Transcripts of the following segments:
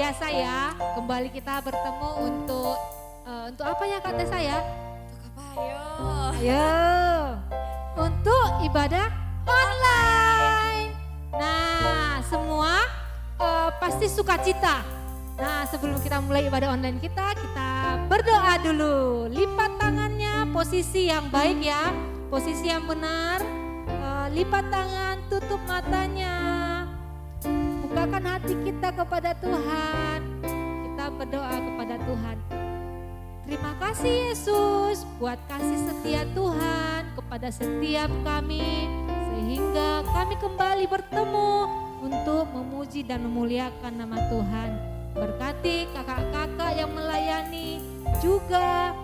biasa ya, kembali kita bertemu untuk apa ya kata saya? Untuk apa ayo? Ayo, untuk ibadah online. Nah, semua pasti sukacita. Nah, sebelum kita mulai ibadah online kita berdoa dulu. Lipat tangannya, posisi yang baik ya, posisi yang benar. Lipat tangan, tutup matanya. Bukakan hati kita kepada Tuhan. Kita berdoa kepada Tuhan. Terima kasih Yesus buat kasih setia Tuhan kepada setiap kami. Sehingga kami kembali bertemu untuk memuji dan memuliakan nama Tuhan. Berkati kakak-kakak yang melayani, juga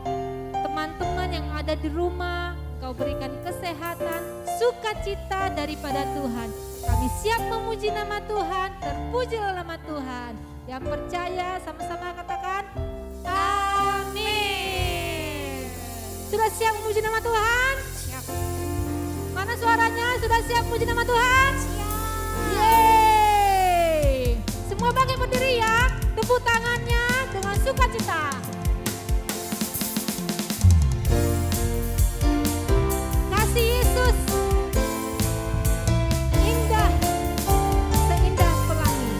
teman-teman yang ada di rumah. Kau berikan kesehatan, sukacita daripada Tuhan. Kami siap memuji nama Tuhan, terpujilah nama Tuhan. Yang percaya sama-sama katakan amin. Sudah siap memuji nama Tuhan? Siap. Mana suaranya? Sudah siap memuji nama Tuhan? Siap. Yeay. Semua bangkit berdiri ya. Tepuk tangannya dengan sukacita. Kasih Yesus indah, seindah pelangi.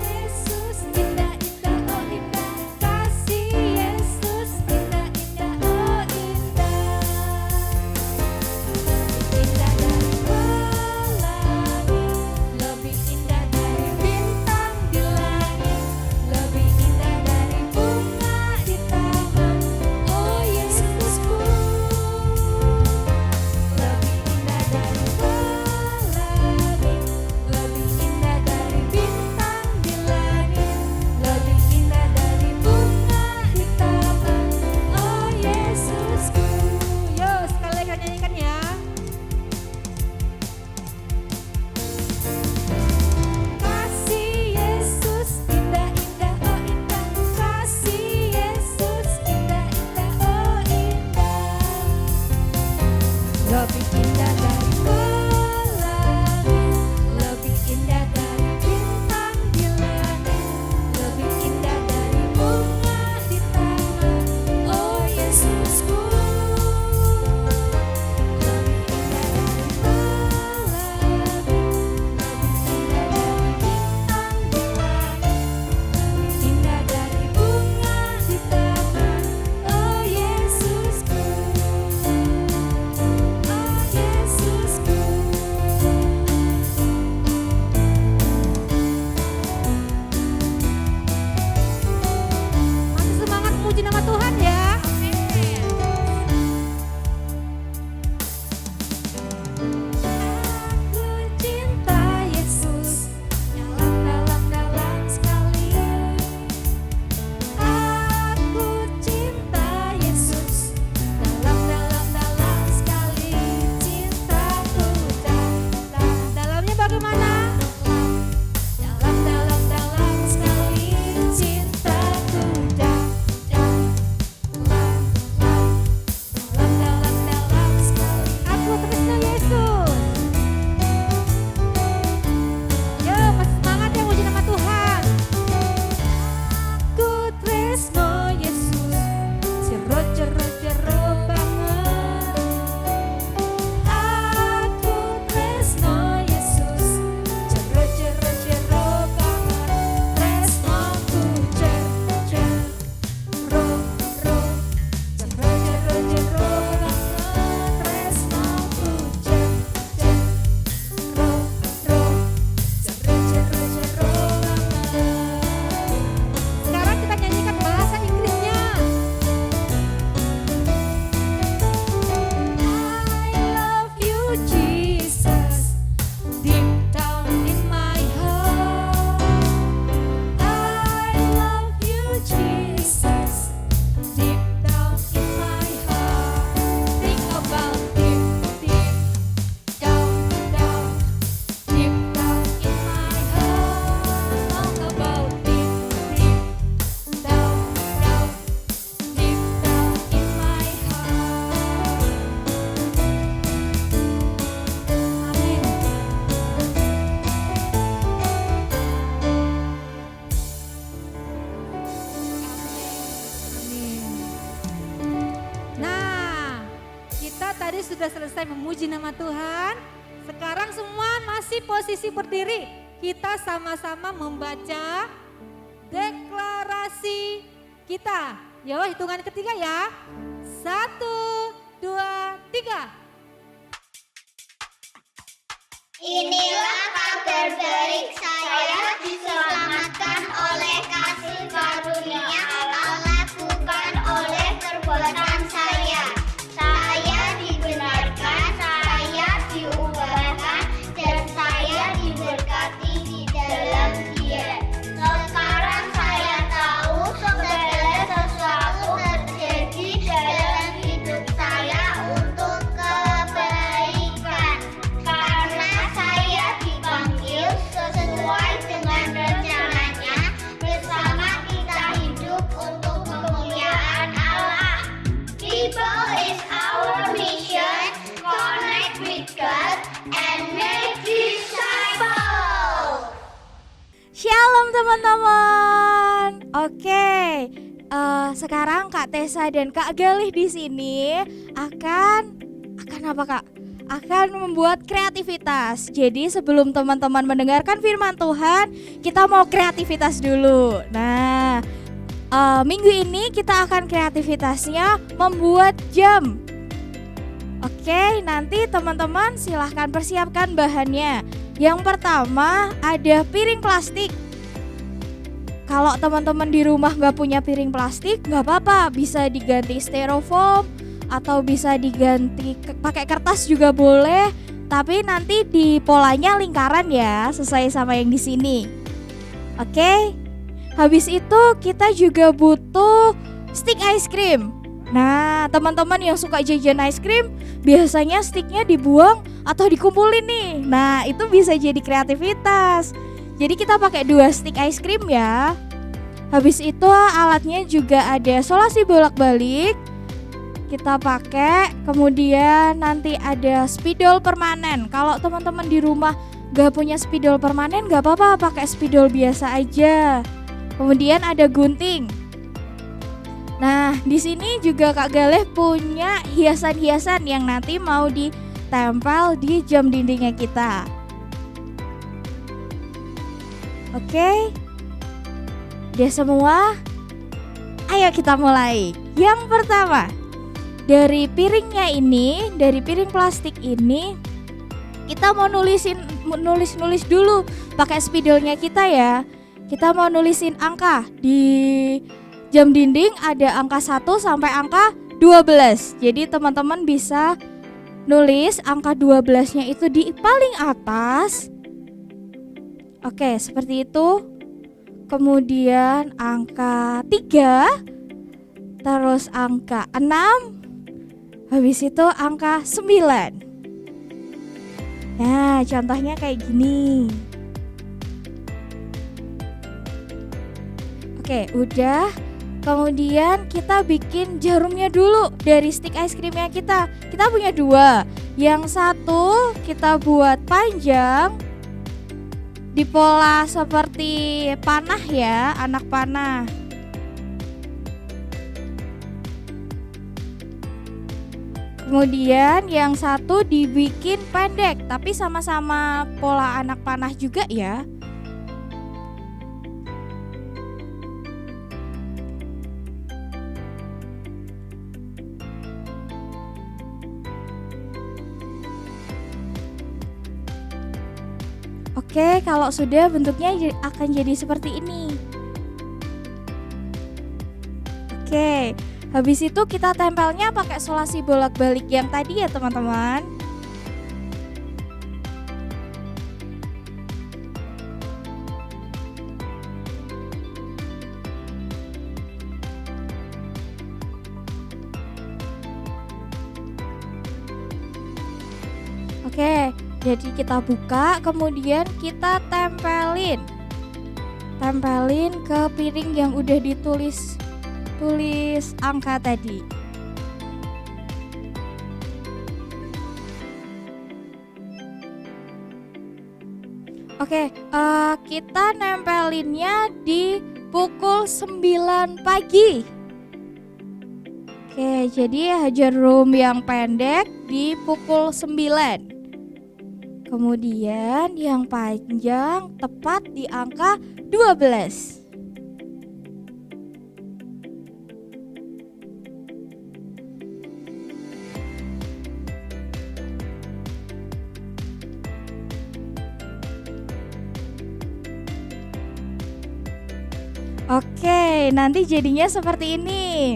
Yesus indah indah oh indah, kasih Yesus indah indah oh indah. Indah dari pelangi, lebih indah dari bintang di langit, lebih indah dari bunga di taman. Oh Yesusku, lebih indah dari pelangi, lebih indah dari bintang di langit, lebih indah dari bunga di taman. Oh Yesusku. Yo, sekali lagi nyanyikan ya. Kasih Yesus indah indah oh indah, kasih Yesus indah indah oh indah. Lebih indah dari pelangi, lebih indah dari bintang di langit, lebih indah dari bunga di taman. Oh Yesusku, lebih indah dari pelangi, lebih indah dari bintang di langit, lebih indah dari bunga di taman. Oh Yesusku, oh Yesusku. selesai memuji nama Tuhan, sekarang semua masih posisi berdiri. Kita sama-sama membaca deklarasi kita. Yo, hitungan ketiga ya. 1, 2, 3. Inilah kabar baik, saya diselamatkan oleh kasih karunia Allah, bukan oleh perbuatan saya. Saya dibenarkan, saya diubahkan, dan saya diberkati di dalam Dia. Sekarang saya tahu segala sesuatu terjadi dalam hidup saya untuk kebaikan. Karena saya dipanggil sesuai dengan rencananya, bersama kita hidup untuk kemuliaan Allah. People is our mission, connect with God and make disciples. Shalom teman-teman. Oke, sekarang Kak Tessa dan Kak Galih di sini akan apa Kak? Akan membuat kreativitas. Jadi sebelum teman-teman mendengarkan firman Tuhan, kita mau kreativitas dulu. Nah, minggu ini kita akan kreativitasnya membuat jam. Oke, nanti teman-teman silahkan persiapkan bahannya. Yang pertama ada piring plastik. Kalau teman-teman di rumah gak punya piring plastik, gak apa-apa, bisa diganti styrofoam atau bisa diganti pakai kertas juga boleh. Tapi nanti di polanya lingkaran ya, sesuai sama yang di sini. Oke. Habis itu kita juga butuh stick ice cream. Nah, teman-teman yang suka jajan ice cream, biasanya sticknya dibuang atau dikumpulin nih. Nah, itu bisa jadi kreativitas. Jadi kita pakai 2 stick ice cream ya. Habis itu alatnya juga ada solasi bolak-balik. Kita pakai, kemudian nanti ada spidol permanen. Kalau teman-teman di rumah gak punya spidol permanen, gak apa-apa, pakai spidol biasa aja. Kemudian ada gunting. Nah, di sini juga Kak Galih punya hiasan-hiasan yang nanti mau ditempel di jam dindingnya kita. Oke. Udah semua? Ayo kita mulai. Yang pertama, dari piringnya ini, dari piring plastik ini, kita mau nulis dulu pakai spidolnya kita ya. Kita mau nulisin angka. Di jam dinding ada angka 1 sampai angka 12. Jadi teman-teman bisa nulis angka 12-nya itu di paling atas. Oke, seperti itu. Kemudian angka 3, terus angka 6, habis itu angka 9. Nah, contohnya kayak gini. Oke, udah. Kemudian kita bikin jarumnya dulu dari stick ice creamnya kita. Kita punya 2. Yang satu kita buat panjang di pola seperti panah ya, anak panah. Kemudian yang satu dibikin pendek, tapi sama-sama pola anak panah juga ya. Oke, kalau sudah bentuknya akan jadi seperti ini. Oke, habis itu kita tempelnya pakai solasi bolak-balik yang tadi ya teman-teman. Oke, jadi kita buka, kemudian kita tempelin ke piring yang udah ditulis angka tadi. Oke, kita nempelinnya di pukul 9 pagi. Oke, jadi hajar room yang pendek di pukul 9. Kemudian yang panjang tepat di angka 12. Oke, nanti jadinya seperti ini.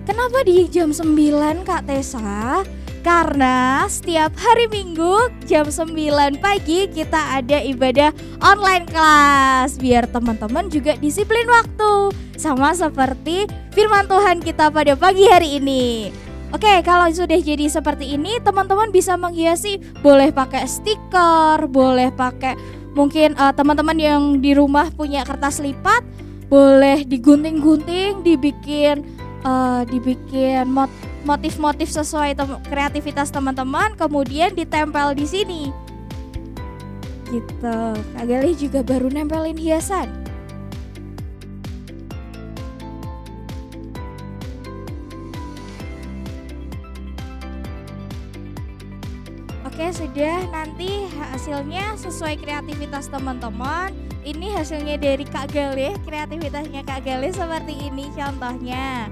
Kenapa di jam 9 Kak Tessa? Karena setiap hari Minggu jam 9 pagi kita ada ibadah online kelas. Biar teman-teman juga disiplin waktu. Sama seperti firman Tuhan kita pada pagi hari ini. Oke, kalau sudah jadi seperti ini, teman-teman bisa menghiasi. Boleh pakai stiker, boleh pakai mungkin teman-teman yang di rumah punya kertas lipat, boleh digunting-gunting, dibikin motif-motif sesuai kreativitas teman-teman, kemudian ditempel di sini. Gitu. Kak Galih juga baru nempelin hiasan. Oke, sudah, nanti hasilnya sesuai kreativitas teman-teman. Ini hasilnya dari Kak Galih, kreativitasnya Kak Galih seperti ini contohnya.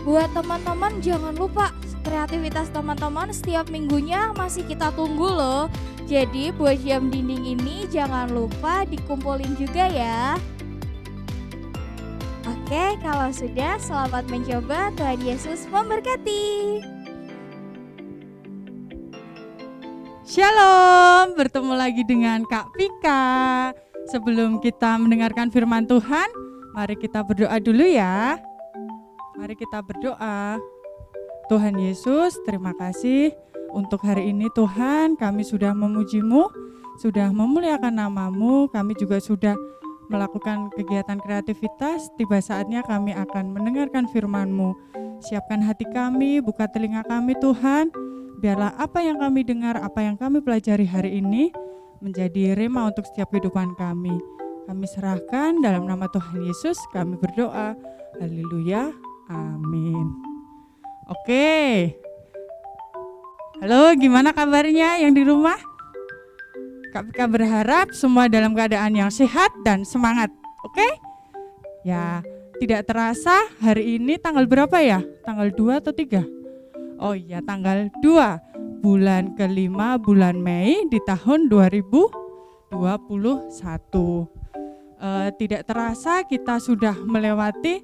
Buat teman-teman jangan lupa kreativitas teman-teman setiap minggunya masih kita tunggu loh. Jadi buat jam dinding ini jangan lupa dikumpulin juga ya. Oke, kalau sudah selamat mencoba. Tuhan Yesus memberkati. Shalom, bertemu lagi dengan Kak Vika. Sebelum kita mendengarkan firman Tuhan, mari kita berdoa dulu ya. Mari kita berdoa. Tuhan Yesus, terima kasih untuk hari ini Tuhan, kami sudah memuji-Mu, sudah memuliakan nama-Mu, kami juga sudah melakukan kegiatan kreativitas. Tiba saatnya kami akan mendengarkan firman-Mu. Siapkan hati kami, buka telinga kami Tuhan. Biarlah apa yang kami dengar, apa yang kami pelajari hari ini menjadi rema untuk setiap kehidupan kami. Kami serahkan dalam nama Tuhan Yesus, kami berdoa. Haleluya, amin. Oke. Halo, gimana kabarnya yang di rumah? Kak Vika berharap semua dalam keadaan yang sehat dan semangat. Oke? Ya, tidak terasa hari ini tanggal berapa ya? Tanggal 2 atau 3? Oh iya, tanggal 2 bulan kelima bulan Mei di tahun 2021. Tidak terasa kita sudah melewati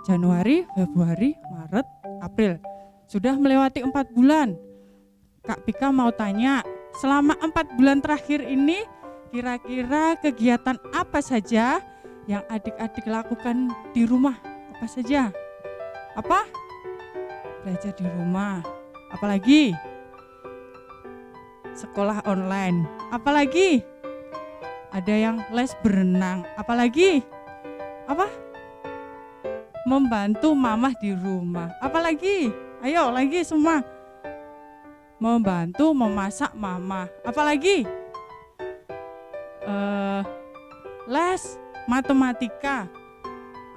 Januari, Februari, Maret, April. Sudah melewati 4 bulan. Kak Vika mau tanya, selama 4 bulan terakhir ini kira-kira kegiatan apa saja yang adik-adik lakukan di rumah? Apa saja? Apa? Belajar di rumah. Apalagi? Sekolah online. Apalagi? Ada yang les berenang. Apalagi? Apa? Membantu mamah di rumah. Apalagi? Ayo lagi semua. Membantu memasak mama. Apalagi? Les matematika.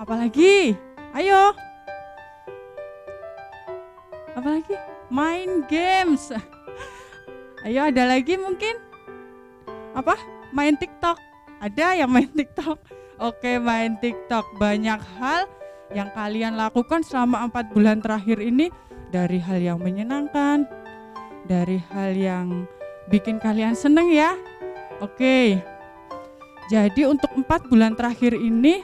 Apalagi? Ayo. Apalagi? Main games. Ayo, ada lagi mungkin? Apa? Main TikTok. Ada yang main TikTok? Oke, main TikTok. Banyak hal yang kalian lakukan selama 4 bulan terakhir ini, dari hal yang menyenangkan, dari hal yang bikin kalian seneng ya. Oke. Jadi untuk 4 bulan terakhir ini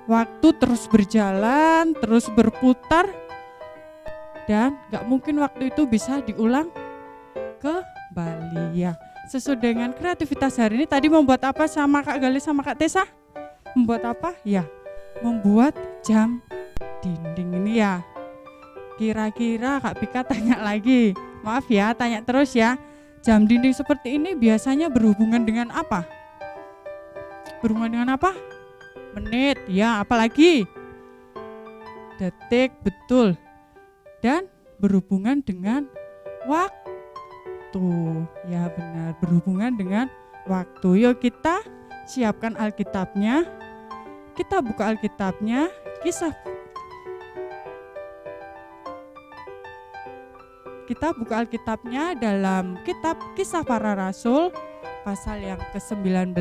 waktu terus berjalan, terus berputar, dan gak mungkin waktu itu bisa diulang kembali ya. Sesuai dengan kreativitas hari ini, tadi membuat apa sama Kak Galih sama Kak Tessa? Membuat apa? Ya, membuat jam dinding ini ya. Kira-kira Kak Vika tanya lagi, maaf ya, tanya terus ya. Jam dinding seperti ini biasanya berhubungan dengan apa? Berhubungan dengan apa? Menit, ya, apalagi? Detik, betul. Dan berhubungan dengan waktu. Ya benar, berhubungan dengan waktu. Yuk kita siapkan Alkitabnya. Kita buka Alkitabnya, Kita buka Alkitabnya dalam kitab Kisah Para Rasul pasal yang ke-19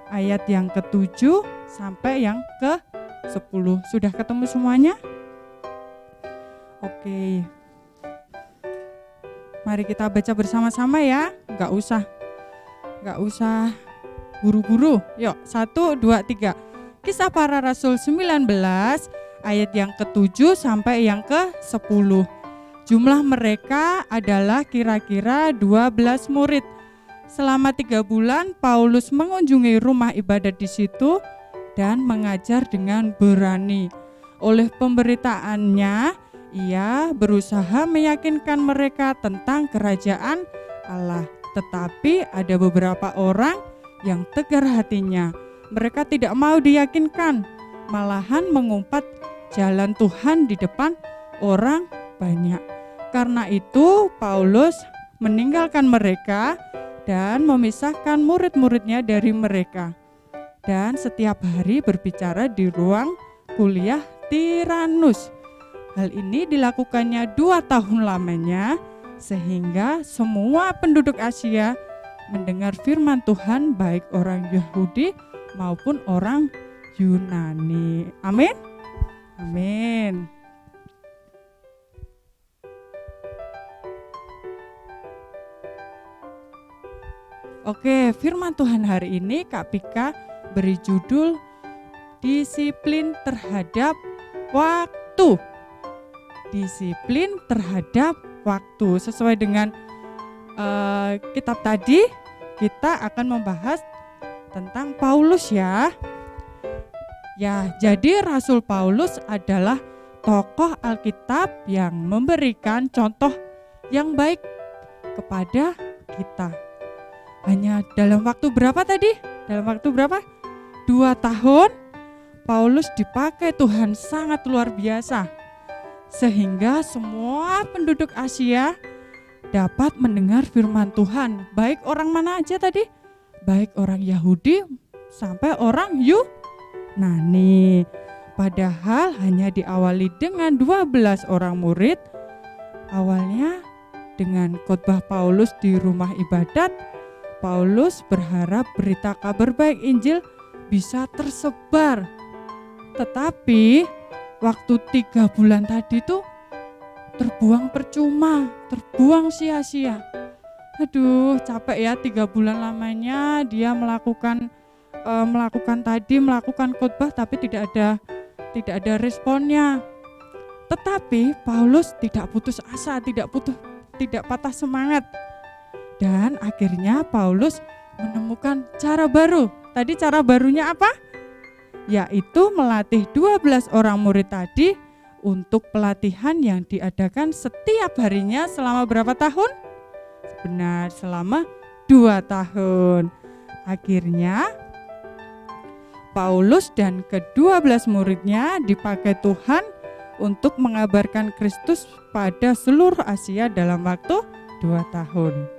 ayat yang ke-7 sampai yang ke-10. Sudah ketemu semuanya? Oke. Mari kita baca bersama-sama ya. Enggak usah buru-buru. Yuk, 1, 2, 3. Kisah Para Rasul 19 ayat yang ke-7 sampai yang ke-10. Jumlah mereka adalah kira-kira 12 murid. Selama 3 bulan Paulus mengunjungi rumah ibadat di situ dan mengajar dengan berani. Oleh pemberitaannya, ia berusaha meyakinkan mereka tentang kerajaan Allah. Tetapi ada beberapa orang yang tegar hatinya. Mereka tidak mau diyakinkan, malahan mengumpat jalan Tuhan di depan orang banyak. Karena itu Paulus meninggalkan mereka dan memisahkan murid-muridnya dari mereka. Dan setiap hari berbicara di ruang kuliah Tiranus. Hal ini dilakukannya 2 tahun lamanya, sehingga semua penduduk Asia mendengar firman Tuhan, baik orang Yahudi maupun orang Yunani. Amin. Amin. Oke, firman Tuhan hari ini Kak Pika beri judul disiplin terhadap waktu. Disiplin terhadap waktu. Sesuai dengan kitab tadi, kita akan membahas tentang Paulus ya. Ya, jadi Rasul Paulus adalah tokoh Alkitab yang memberikan contoh yang baik kepada kita. Hanya dalam waktu berapa tadi? Dalam waktu berapa? 2 tahun Paulus dipakai Tuhan sangat luar biasa. Sehingga semua penduduk Asia dapat mendengar firman Tuhan. Baik orang mana aja tadi? Baik orang Yahudi sampai orang Yunani. Padahal hanya diawali dengan 12 orang murid. Awalnya dengan khotbah Paulus di rumah ibadat, Paulus berharap berita kabar baik Injil bisa tersebar. Tetapi waktu 3 bulan tadi tuh terbuang percuma, terbuang sia-sia. Aduh, capek ya 3 bulan lamanya dia melakukan khotbah tapi tidak ada responnya. Tetapi Paulus tidak putus asa, tidak patah semangat. Dan akhirnya Paulus menemukan cara baru. Tadi cara barunya apa? Yaitu melatih 12 orang murid tadi untuk pelatihan yang diadakan setiap harinya selama berapa tahun? Benar, selama 2 tahun. Akhirnya Paulus dan ke-12 muridnya dipakai Tuhan untuk mengabarkan Kristus pada seluruh Asia dalam waktu 2 tahun.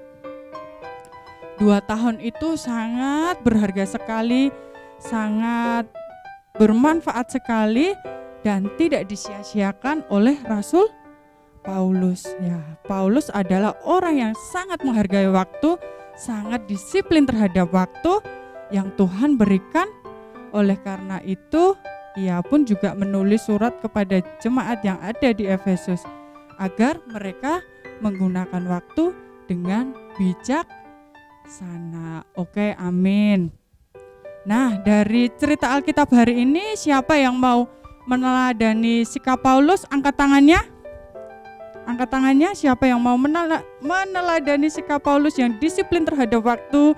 2 tahun itu sangat berharga sekali, sangat bermanfaat sekali dan tidak disia-siakan oleh Rasul Paulus. Ya, Paulus adalah orang yang sangat menghargai waktu, sangat disiplin terhadap waktu yang Tuhan berikan. Oleh karena itu, ia pun juga menulis surat kepada jemaat yang ada di Efesus agar mereka menggunakan waktu dengan bijaksana. Oke, amin. Nah, dari cerita Alkitab hari ini, siapa yang mau meneladani sikap Paulus? Angkat tangannya. Angkat tangannya, siapa yang mau meneladani sikap Paulus yang disiplin terhadap waktu,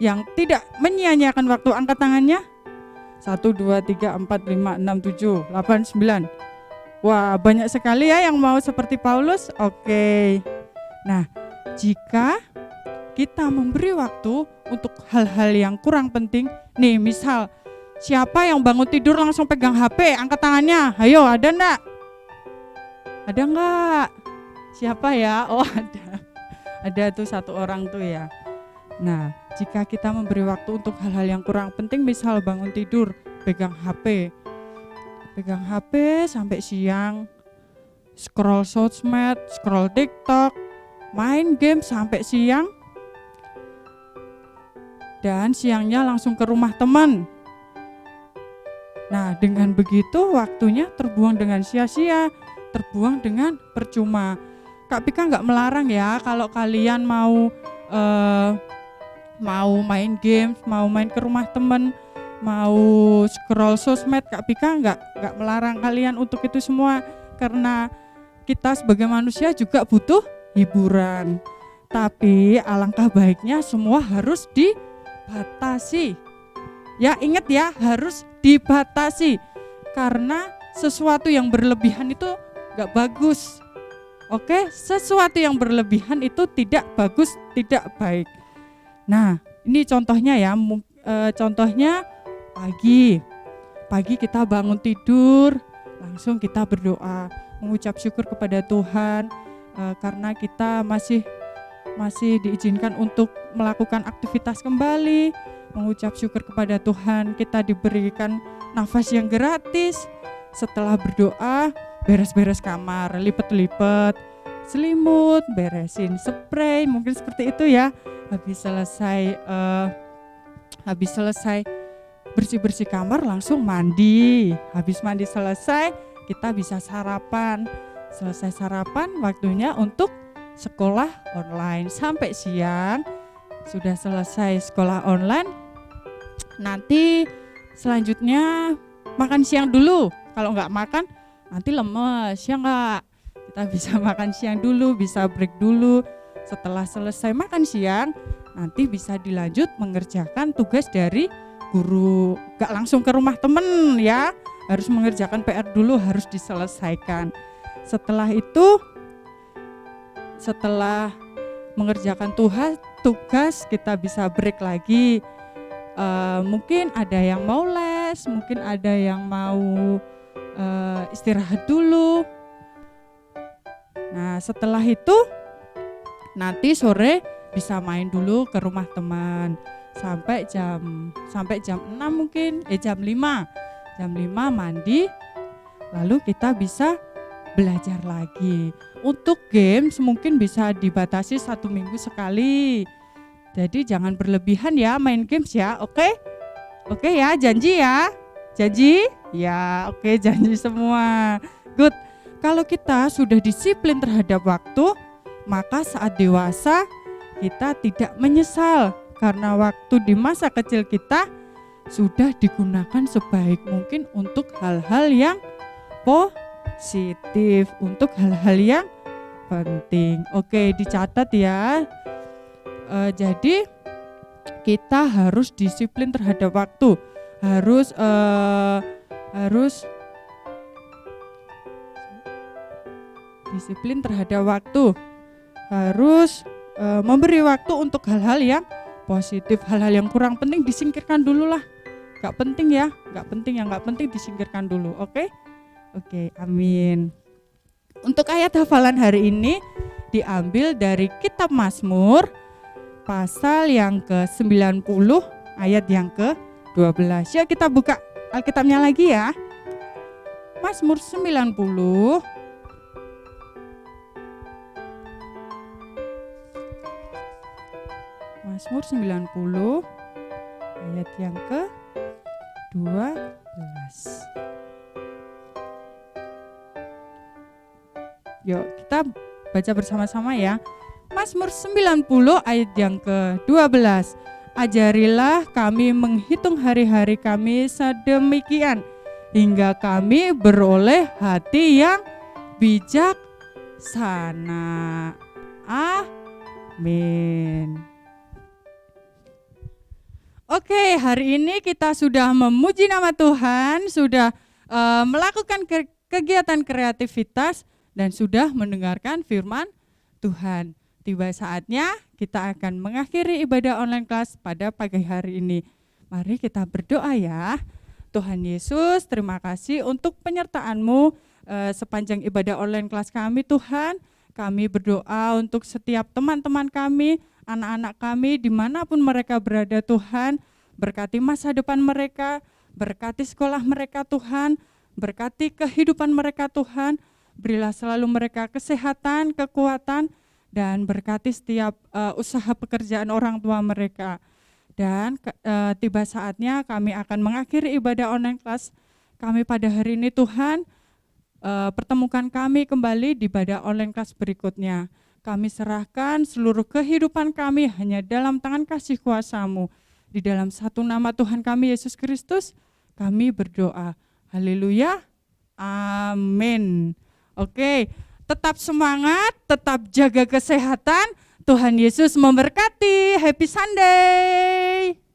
yang tidak menyia-nyiakan waktu? Angkat tangannya. 1, 2, 3, 4, 5, 6, 7, 8, 9. Wah, banyak sekali ya yang mau seperti Paulus. Oke. Nah, jika kita memberi waktu untuk hal-hal yang kurang penting, nih misal siapa yang bangun tidur langsung pegang HP, angkat tangannya. Ayo, ada enggak? Ada enggak? Siapa ya? Oh, ada. Ada tuh 1 orang tuh ya. Nah, jika kita memberi waktu untuk hal-hal yang kurang penting, misal bangun tidur, pegang HP sampai siang, scroll sosmed, scroll TikTok, main game sampai siang, dan siangnya langsung ke rumah teman. Nah, dengan begitu waktunya terbuang dengan sia-sia, terbuang dengan percuma. Kak Pika nggak melarang ya kalau kalian mau main games, mau main ke rumah teman, mau scroll sosmed. Kak Pika nggak melarang kalian untuk itu semua, karena kita sebagai manusia juga butuh hiburan. Tapi alangkah baiknya semua harus dibatasi. Ya, ingat ya, harus dibatasi, karena sesuatu yang berlebihan itu gak bagus. Oke, sesuatu yang berlebihan itu tidak bagus, tidak baik. Nah, ini contohnya ya, contohnya pagi kita bangun tidur, langsung kita berdoa, mengucap syukur kepada Tuhan, karena kita masih diizinkan untuk melakukan aktivitas kembali. Mengucap syukur kepada Tuhan, kita diberikan nafas yang gratis. Setelah berdoa, beres-beres kamar, lipet-lipet selimut, beresin spray, mungkin seperti itu ya. Habis selesai bersih-bersih kamar, langsung mandi. Habis mandi selesai, kita bisa sarapan. Selesai sarapan, waktunya untuk sekolah online sampai siang. Sudah selesai sekolah online, nanti selanjutnya makan siang dulu. Kalau nggak makan nanti lemes, ya nggak? Kita bisa makan siang dulu, bisa break dulu. Setelah selesai makan siang, nanti bisa dilanjut mengerjakan tugas dari guru. Nggak langsung ke rumah temen ya, harus mengerjakan PR dulu, harus diselesaikan. Setelah itu, setelah mengerjakan tugas, kita bisa break lagi. Mungkin ada yang mau les, mungkin ada yang mau istirahat dulu. Nah, setelah itu nanti sore bisa main dulu ke rumah teman sampai jam 6 mungkin, jam 5. Jam 5 mandi, lalu kita bisa belajar lagi. Untuk games mungkin bisa dibatasi 1 minggu sekali. Jadi jangan berlebihan ya main games ya, oke? Oke ya, janji ya? Janji? Ya, oke, janji semua. Good. Kalau kita sudah disiplin terhadap waktu, maka saat dewasa kita tidak menyesal, karena waktu di masa kecil kita sudah digunakan sebaik mungkin untuk hal-hal yang positif, untuk hal-hal yang penting. Oke, dicatat ya. Jadi kita harus disiplin terhadap waktu, harus disiplin terhadap waktu, harus memberi waktu untuk hal-hal yang positif. Hal-hal yang kurang penting disingkirkan dulu lah. Gak penting ya, gak penting disingkirkan dulu. Oke, amin. Untuk ayat hafalan hari ini diambil dari kitab Mazmur pasal yang ke-90 ayat yang ke-12. Ya, kita buka Alkitabnya lagi ya. Mazmur 90 Mazmur 90 ayat yang ke-12. Yuk kita baca bersama-sama ya. Mazmur 90 ayat yang ke-12. Ajarilah kami menghitung hari-hari kami sedemikian, hingga kami beroleh hati yang bijaksana. Amin. Oke, hari ini kita sudah memuji nama Tuhan, sudah melakukan kegiatan kreativitas, dan sudah mendengarkan firman Tuhan. Tiba saatnya kita akan mengakhiri ibadah online kelas pada pagi hari ini. Mari kita berdoa ya. Tuhan Yesus, terima kasih untuk penyertaan-Mu sepanjang ibadah online kelas kami Tuhan. Kami berdoa untuk setiap teman-teman kami, anak-anak kami dimanapun mereka berada Tuhan. Berkati masa depan mereka, berkati sekolah mereka Tuhan, berkati kehidupan mereka Tuhan, berilah selalu mereka kesehatan, kekuatan, dan berkati setiap usaha pekerjaan orang tua mereka. Dan tiba saatnya kami akan mengakhiri ibadah online class kami pada hari ini. Tuhan, pertemukan kami kembali di ibadah online class berikutnya. Kami serahkan seluruh kehidupan kami hanya dalam tangan kasih kuasa-Mu. Di dalam satu nama Tuhan kami Yesus Kristus, kami berdoa. Haleluya. Amin. Oke, tetap semangat, tetap jaga kesehatan. Tuhan Yesus memberkati. Happy Sunday.